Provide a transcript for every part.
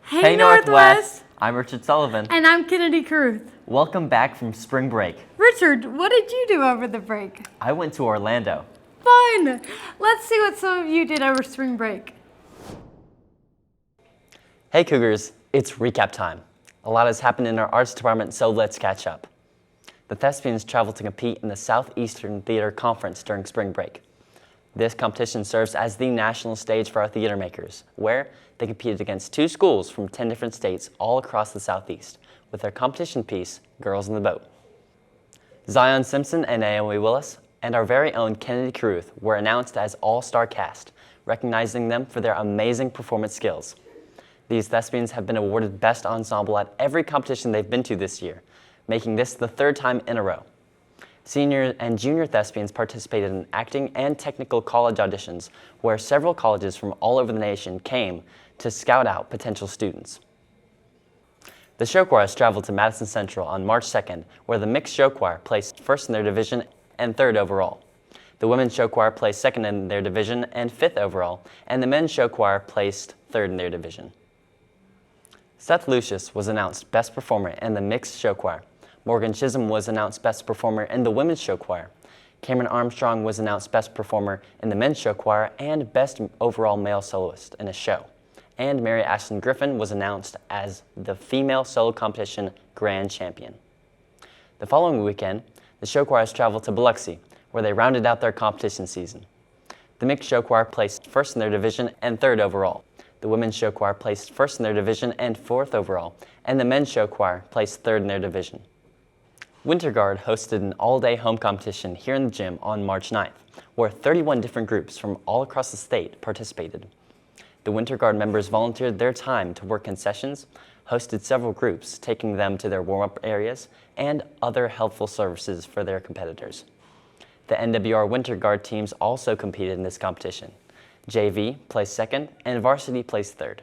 Hey Northwest! I'm Richard Sullivan. And I'm Kennedy Caruth. Welcome back from spring break. Richard, what did you do over the break? I went to Orlando. Fun! Let's see what some of you did over spring break. Hey Cougars, it's recap time. A lot has happened in our arts department, so let's catch up. The Thespians traveled to compete in the Southeastern Theater Conference during spring break. This competition serves as the national stage for our theater makers, where they competed against 2 schools from 10 different states all across the Southeast with their competition piece, Girls in the Boat. Zion Simpson and Naomi Willis and our very own Kennedy Caruth were announced as all-star cast, recognizing them for their amazing performance skills. These thespians have been awarded Best Ensemble at every competition they've been to this year, making this the 3rd time in a row. Senior and junior thespians participated in acting and technical college auditions, where several colleges from all over the nation came to scout out potential students. The show choirs traveled to Madison Central on March 2nd, where the mixed show choir placed 1st in their division and 3rd overall. The women's show choir placed 2nd in their division and 5th overall, and the men's show choir placed 3rd in their division. Seth Lucius was announced Best Performer in the mixed show choir. Morgan Chisholm was announced Best Performer in the women's show choir. Cameron Armstrong was announced Best Performer in the men's show choir and Best Overall Male Soloist in a show. And Mary Ashlyn Griffin was announced as the Female Solo Competition Grand Champion. The following weekend, the show choirs traveled to Biloxi, where they rounded out their competition season. The mixed show choir placed 1st in their division and 3rd overall. The women's show choir placed 1st in their division and 4th overall, and the men's show choir placed 3rd in their division. Winter Guard hosted an all-day home competition here in the gym on March 9th, where 31 different groups from all across the state participated. The Winter Guard members volunteered their time to work in sessions, hosted several groups, taking them to their warm-up areas, and other helpful services for their competitors. The NWR Winter Guard teams also competed in this competition. JV placed 2nd, and Varsity placed 3rd.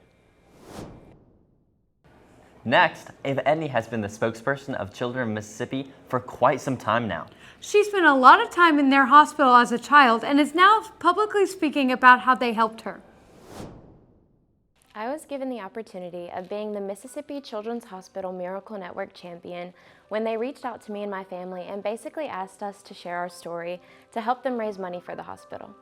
Next, Edney has been the spokesperson of Children of Mississippi for quite some time now. She spent a lot of time in their hospital as a child and is now publicly speaking about how they helped her. I was given the opportunity of being the Mississippi Children's Hospital Miracle Network champion when they reached out to me and my family and basically asked us to share our story to help them raise money for the hospital.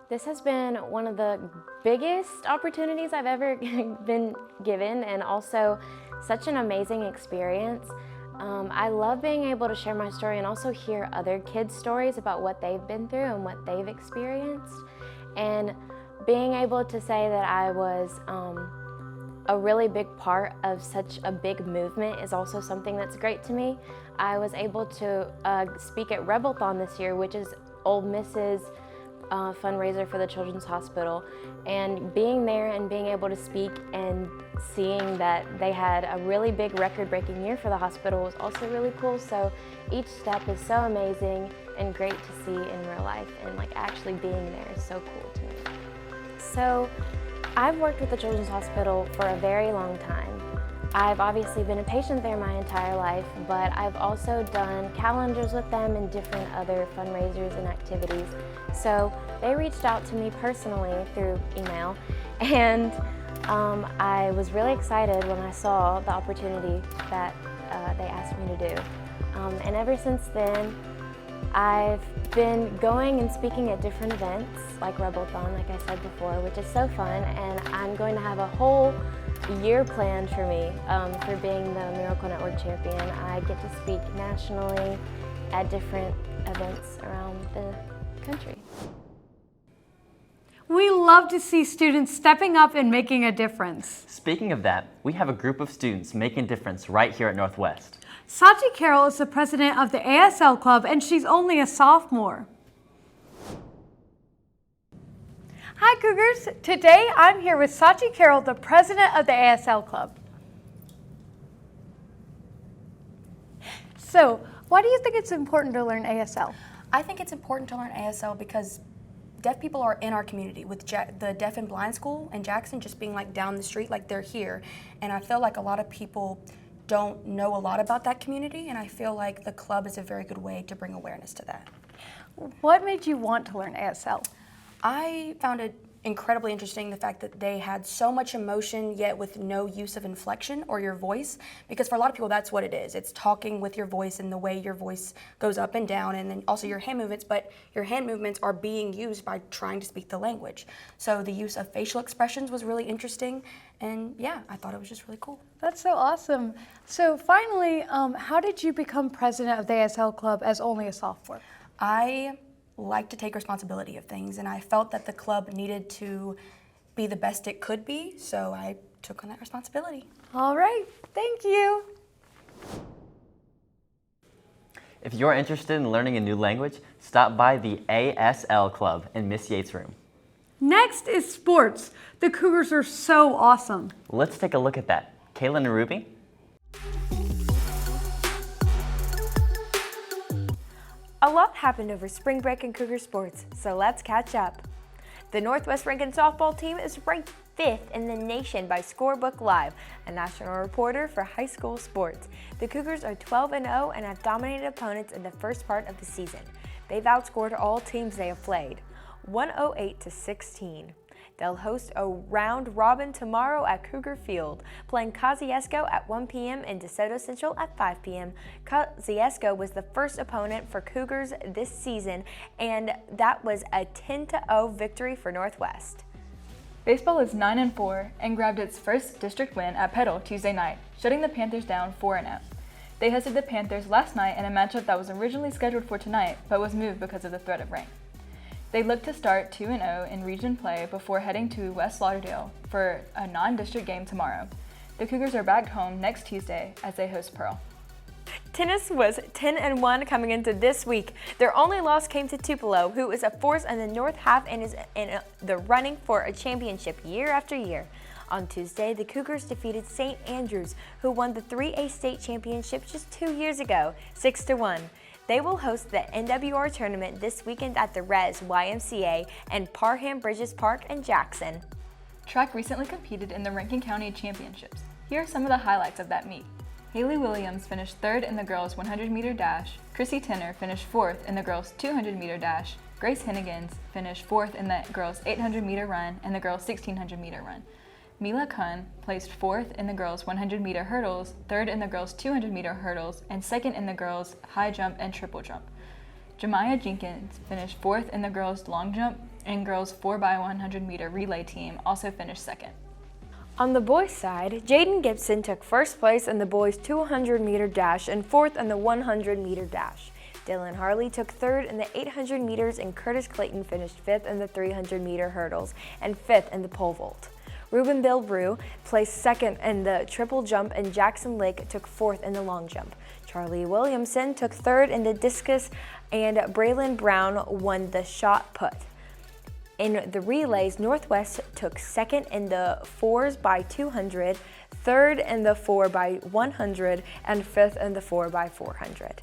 This has been one of the biggest opportunities I've ever been given, and also such an amazing experience. I love being able to share my story and also hear other kids' stories about what they've been through and what they've experienced. And being able to say that I was a really big part of such a big movement is also something that's great to me. I was able to speak at Rebelthon this year, which is Ole Miss's fundraiser for the Children's Hospital, and being there and being able to speak and seeing that they had a really big record-breaking year for the hospital was also really cool. So each step is so amazing and great to see in real life, and like actually being there is so cool to me. So I've worked with the Children's Hospital for a very long time. I've obviously been a patient there my entire life, but I've also done calendars with them and different other fundraisers and activities. So they reached out to me personally through email, and I was really excited when I saw the opportunity that they asked me to do. And ever since then, I've been going and speaking at different events like Rebelthon, like I said before, which is so fun, and I'm going to have a whole year planned for me for being the Miracle Network champion. I get to speak nationally at different events around the country. We love to see students stepping up and making a difference. Speaking of that, we have a group of students making a difference right here at Northwest. Sachi Carroll is the president of the ASL Club, and she's only a sophomore. Hi Cougars, today I'm here with Sachi Carroll, the president of the ASL Club. So, why do you think it's important to learn ASL? I think it's important to learn ASL because deaf people are in our community, with the Deaf and Blind School in Jackson just being like down the street, like they're here. And I feel like a lot of people don't know a lot about that community, and I feel like the club is a very good way to bring awareness to that. What made you want to learn ASL? I found it incredibly interesting the fact that they had so much emotion yet with no use of inflection or your voice, because for a lot of people that's what it is. It's talking with your voice and the way your voice goes up and down, and then also your hand movements, but your hand movements are being used by trying to speak the language. So the use of facial expressions was really interesting, and yeah, I thought it was just really cool. That's so awesome. So finally, how did you become president of the ASL club as only a sophomore? I like to take responsibility of things, and I felt that the club needed to be the best it could be, so I took on that responsibility. All right, thank you. If you're interested in learning a new language, stop by the ASL Club in Miss Yates' room. Next is sports. The Cougars are so awesome. Let's take a look at that. Kaylin and Ruby? A lot happened over spring break in Cougar Sports, so let's catch up. The Northwest Rankin softball team is ranked 5th in the nation by Scorebook Live, a national reporter for high school sports. The Cougars are 12-0 and have dominated opponents in the first part of the season. They've outscored all teams they have played, 108-16. They'll host a round robin tomorrow at Cougar Field, playing Kosciuszko at 1 p.m. and DeSoto Central at 5 p.m. Kosciuszko was the first opponent for Cougars this season, and that was a 10-0 victory for Northwest. Baseball is 9-4 and grabbed its first district win at Petal Tuesday night, shutting the Panthers down 4-0. They hosted the Panthers last night in a matchup that was originally scheduled for tonight, but was moved because of the threat of rain. They look to start 2-0 in region play before heading to West Lauderdale for a non-district game tomorrow. The Cougars are back home next Tuesday as they host Pearl. Tennis was 10-1 coming into this week. Their only loss came to Tupelo, who is a force in the North half and is in the running for a championship year after year. On Tuesday, the Cougars defeated St. Andrews, who won the 3A state championship just 2 years ago, 6-1. They will host the NWR tournament this weekend at the Res YMCA and Parham Bridges Park in Jackson. Track recently competed in the Rankin County Championships. Here are some of the highlights of that meet. Haley Williams finished 3rd in the girls' 100-meter dash, Chrissy Tenner finished 4th in the girls' 200-meter dash, Grace Hennigans finished 4th in the girls' 800-meter run and the girls' 1600-meter run. Mila Kuhn placed 4th in the girls' 100-meter hurdles, 3rd in the girls' 200-meter hurdles, and 2nd in the girls' high jump and triple jump. Jemiah Jenkins finished 4th in the girls' long jump, and girls' 4x100-meter relay team also finished 2nd. On the boys' side, Jaden Gibson took 1st place in the boys' 200-meter dash and 4th in the 100-meter dash. Dylan Harley took 3rd in the 800 meters, and Curtis Clayton finished 5th in the 300-meter hurdles and 5th in the pole vault. Ruben Bilbrue placed 2nd in the triple jump, and Jackson Lake took 4th in the long jump. Charlie Williamson took 3rd in the discus, and Braylon Brown won the shot put. In the relays, Northwest took 2nd in the 4s by 200, 3rd in the 4 by 100, and 5th in the 4 by 400.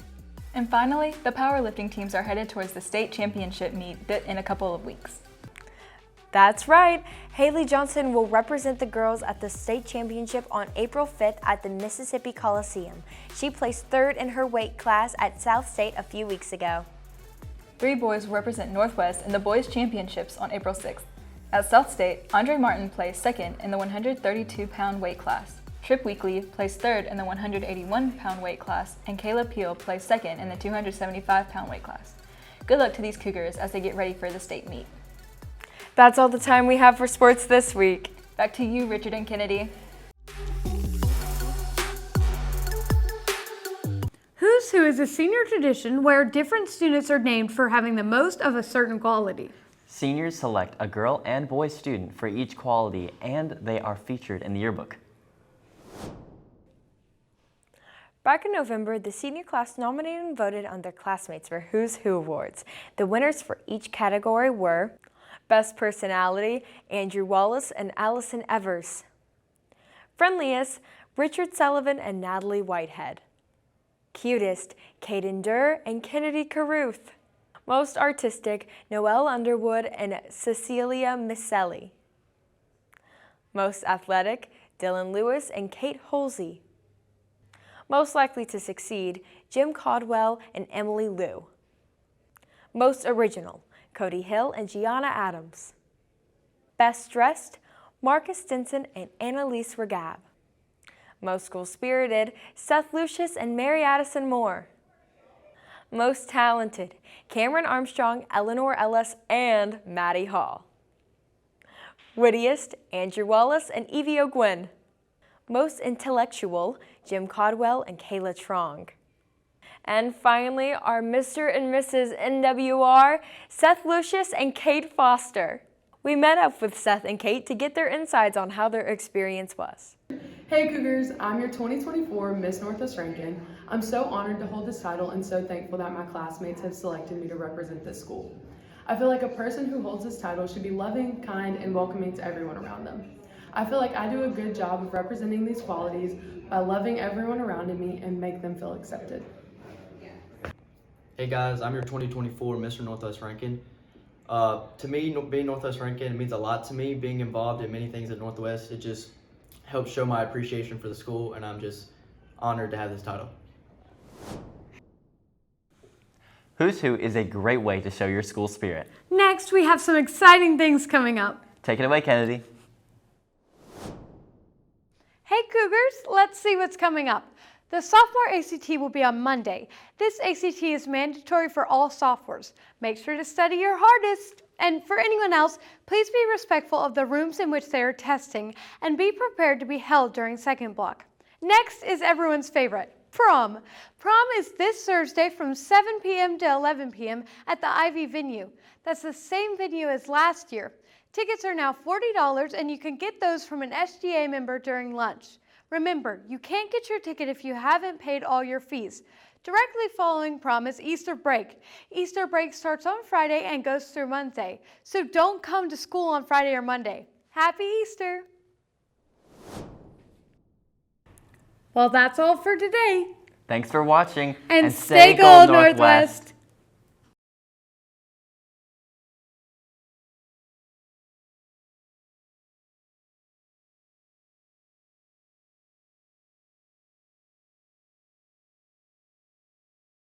And finally, the powerlifting teams are headed towards the state championship meet in a couple of weeks. That's right. Haley Johnson will represent the girls at the state championship on April 5th at the Mississippi Coliseum. She placed 3rd in her weight class at South State a few weeks ago. 3 boys will represent Northwest in the boys' championships on April 6th. At South State, Andre Martin placed 2nd in the 132-pound weight class. Trip Weekly placed 3rd in the 181-pound weight class, and Kayla Peel placed 2nd in the 275-pound weight class. Good luck to these Cougars as they get ready for the state meet. That's all the time we have for sports this week. Back to you, Richard and Kennedy. Who's Who is a senior tradition where different students are named for having the most of a certain quality. Seniors select a girl and boy student for each quality, and they are featured in the yearbook. Back in November, the senior class nominated and voted on their classmates for Who's Who Awards. The winners for each category were Best Personality, Andrew Wallace and Allison Evers. Friendliest, Richard Sullivan and Natalie Whitehead. Cutest, Caden Durr and Kennedy Caruth. Most artistic, Noelle Underwood and Cecilia Misselli. Most athletic, Dylan Lewis and Kate Holsey. Most likely to succeed, Jim Caldwell and Emily Liu. Most original, Cody Hill and Gianna Adams. Best Dressed, Marcus Stinson and Annalise Regab. Most School-Spirited, Seth Lucius and Mary Addison Moore. Most Talented, Cameron Armstrong, Eleanor Ellis, and Maddie Hall. Wittiest, Andrew Wallace and Evie O'Gwen. Most Intellectual, Jim Codwell and Kayla Trong. And finally, our Mr. and Mrs. NWR, Seth Lucius and Kate Foster. We met up with Seth and Kate to get their insights on how their experience was. Hey Cougars, I'm your 2024 Miss Northwest Rankin. I'm so honored to hold this title and so thankful that my classmates have selected me to represent this school. I feel like a person who holds this title should be loving, kind, and welcoming to everyone around them. I feel like I do a good job of representing these qualities by loving everyone around me and make them feel accepted. Hey guys, I'm your 2024 Mr. Northwest Rankin. To me, being Northwest Rankin, it means a lot to me. Being involved in many things at Northwest, it just helps show my appreciation for the school, and I'm just honored to have this title. Who's Who is a great way to show your school spirit. Next, we have some exciting things coming up. Take it away, Kennedy. Hey Cougars, let's see what's coming up. The sophomore ACT will be on Monday. This ACT is mandatory for all sophomores. Make sure to study your hardest. And for anyone else, please be respectful of the rooms in which they are testing and be prepared to be held during second block. Next is everyone's favorite, prom. Prom is this Thursday from 7 p.m. to 11 p.m. at the Ivy venue. That's the same venue as last year. Tickets are now $40 and you can get those from an SGA member during lunch. Remember, you can't get your ticket if you haven't paid all your fees. Directly following prom is Easter break. Easter break starts on Friday and goes through Monday. So don't come to school on Friday or Monday. Happy Easter! Well, that's all for today. Thanks for watching. And stay gold, Northwest.